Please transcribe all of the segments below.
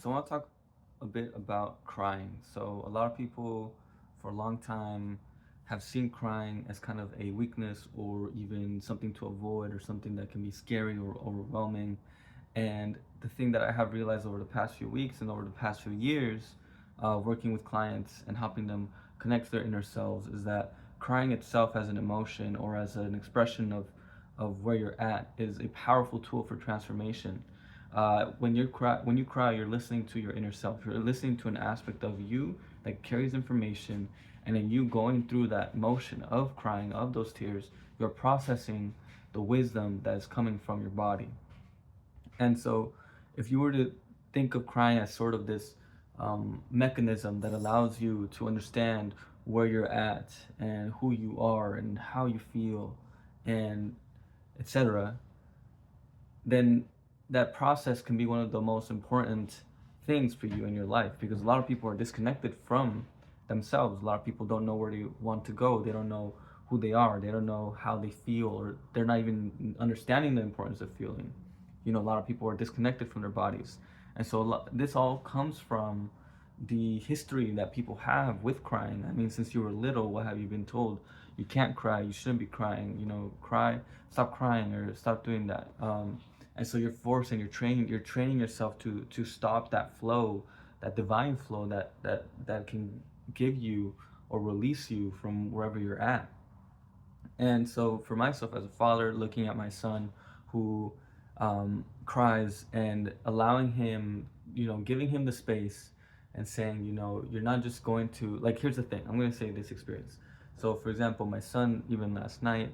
So I want to talk a bit about crying. So a lot of people for a long time have seen crying as kind of a weakness or even something to avoid or something that can be scary or overwhelming. And the thing that I have realized over the past few weeks and over the past few years, working with clients and helping them connect to their inner selves, is that crying itself as an emotion or as an expression of where you're at is a powerful tool for transformation. When you cry, you're listening to your inner self. You're listening to an aspect of you that carries information, and then you going through that motion of crying, of those tears, you're processing the wisdom that is coming from your body. And so, if you were to think of crying as sort of this mechanism that allows you to understand where you're at and who you are and how you feel and etc., then that process can be one of the most important things for you in your life, because a lot of people are disconnected from themselves. A lot of people don't know where they want to go. They don't know who they are. They don't know how they feel, or they're not even understanding the importance of feeling. A lot of people are disconnected from their bodies. And so this all comes from the history that people have with crying. I mean, since you were little, what have you been told? You can't cry. You shouldn't be crying. Cry, stop crying, or stop doing that. And so you're forcing, you're training yourself to stop that flow, that divine flow that can give you or release you from wherever you're at. And so for myself as a father, looking at my son who cries, and allowing him, giving him the space and saying, you're not just going to, like, here's the thing, I'm going to say this experience. So for example, my son, even last night,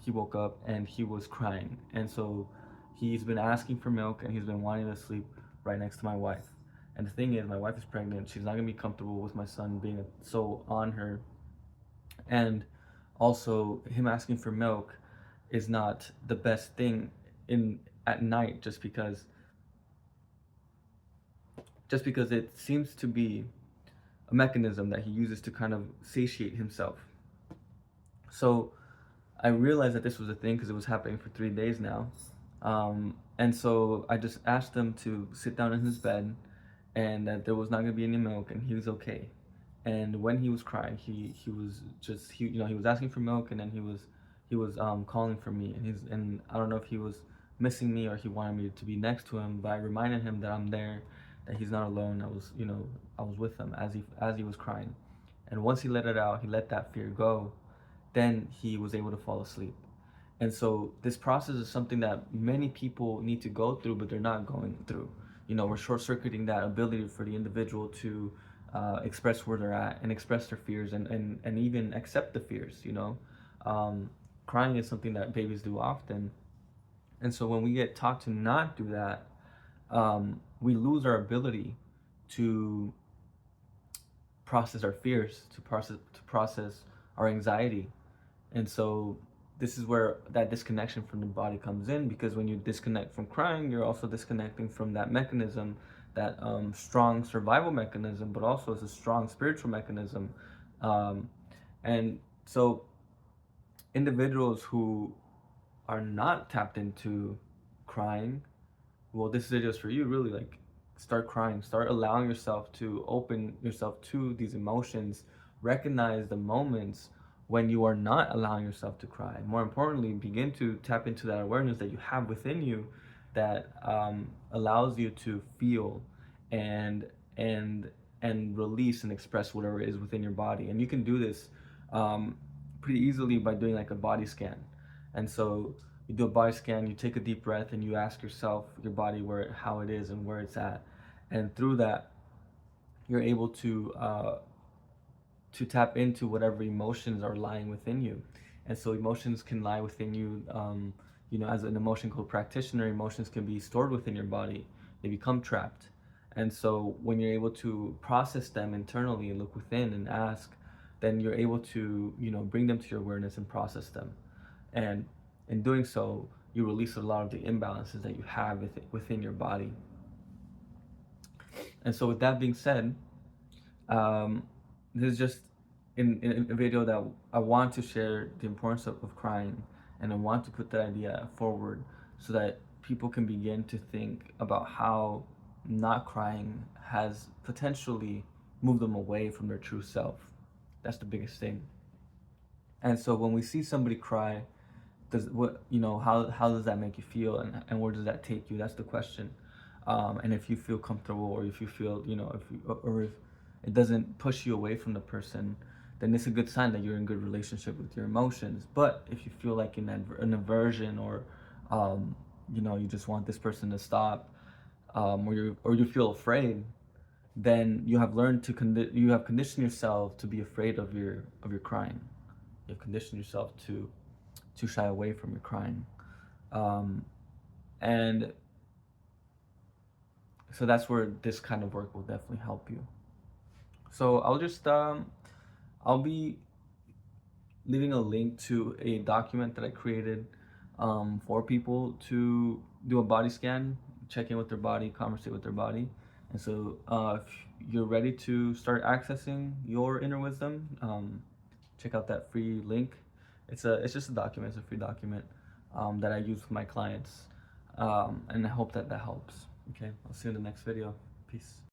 he woke up and he was crying. And so he's been asking for milk and he's been wanting to sleep right next to my wife. And the thing is, my wife is pregnant. She's not going to be comfortable with my son being so on her. And also, him asking for milk is not the best thing in at night, just because it seems to be a mechanism that he uses to kind of satiate himself. So I realized that this was a thing because it was happening for 3 days now. And so I just asked him to sit down in his bed and that there was not going to be any milk and he was okay. And when he was crying, he was just he was asking for milk, and then he was calling for me, and I don't know if he was missing me or he wanted me to be next to him, but I reminded him that I'm there, that he's not alone. I was with him as he was crying. And once he let it out, he let that fear go, then he was able to fall asleep. And so this process is something that many people need to go through, but they're not going through. We're short circuiting that ability for the individual to express where they're at and express their fears, and even accept the fears. Crying is something that babies do often. And so when we get taught to not do that, we lose our ability to process our fears, to process our anxiety. And so this is where that disconnection from the body comes in, because when you disconnect from crying, you're also disconnecting from that mechanism, that strong survival mechanism, but also as a strong spiritual mechanism. Um, and so individuals who are not tapped into crying, well, this video is for you, really. Like, start crying, start allowing yourself to open yourself to these emotions, recognize the moments when you are not allowing yourself to cry. More importantly, begin to tap into that awareness that you have within you, that allows you to feel and and and release and express whatever it is within your body. And you can do this um, pretty easily by doing like a body scan. And so you do a body scan, you take a deep breath, and you ask yourself, your body, how it is and where it's at. And through that, you're able to tap into whatever emotions are lying within you. And so emotions can lie within you. As an emotion code practitioner, emotions can be stored within your body. They become trapped. And so when you're able to process them internally and look within and ask, then you're able to, bring them to your awareness and process them. And in doing so, you release a lot of the imbalances that you have within your body. And so with that being said, um, this is just in a video that I want to share the importance of crying, and I want to put that idea forward so that people can begin to think about how not crying has potentially moved them away from their true self. That's the biggest thing. And so when we see somebody cry, does what you know how does that make you feel, and where does that take you? That's the question. And if you feel comfortable, or if you feel, if you, or if it doesn't push you away from the person, then it's a good sign that you're in good relationship with your emotions. But if you feel like an aversion, or you just want this person to stop, or you feel afraid, then you have conditioned yourself to be afraid of your crying. You've conditioned yourself to shy away from your crying. Um, and so that's where this kind of work will definitely help you. So I'll be leaving a link to a document that I created for people to do a body scan, check in with their body, conversate with their body. And so if you're ready to start accessing your inner wisdom, check out that free link. It's just a document. It's a free document that I use with my clients, and I hope that helps. Okay, I'll see you in the next video. Peace.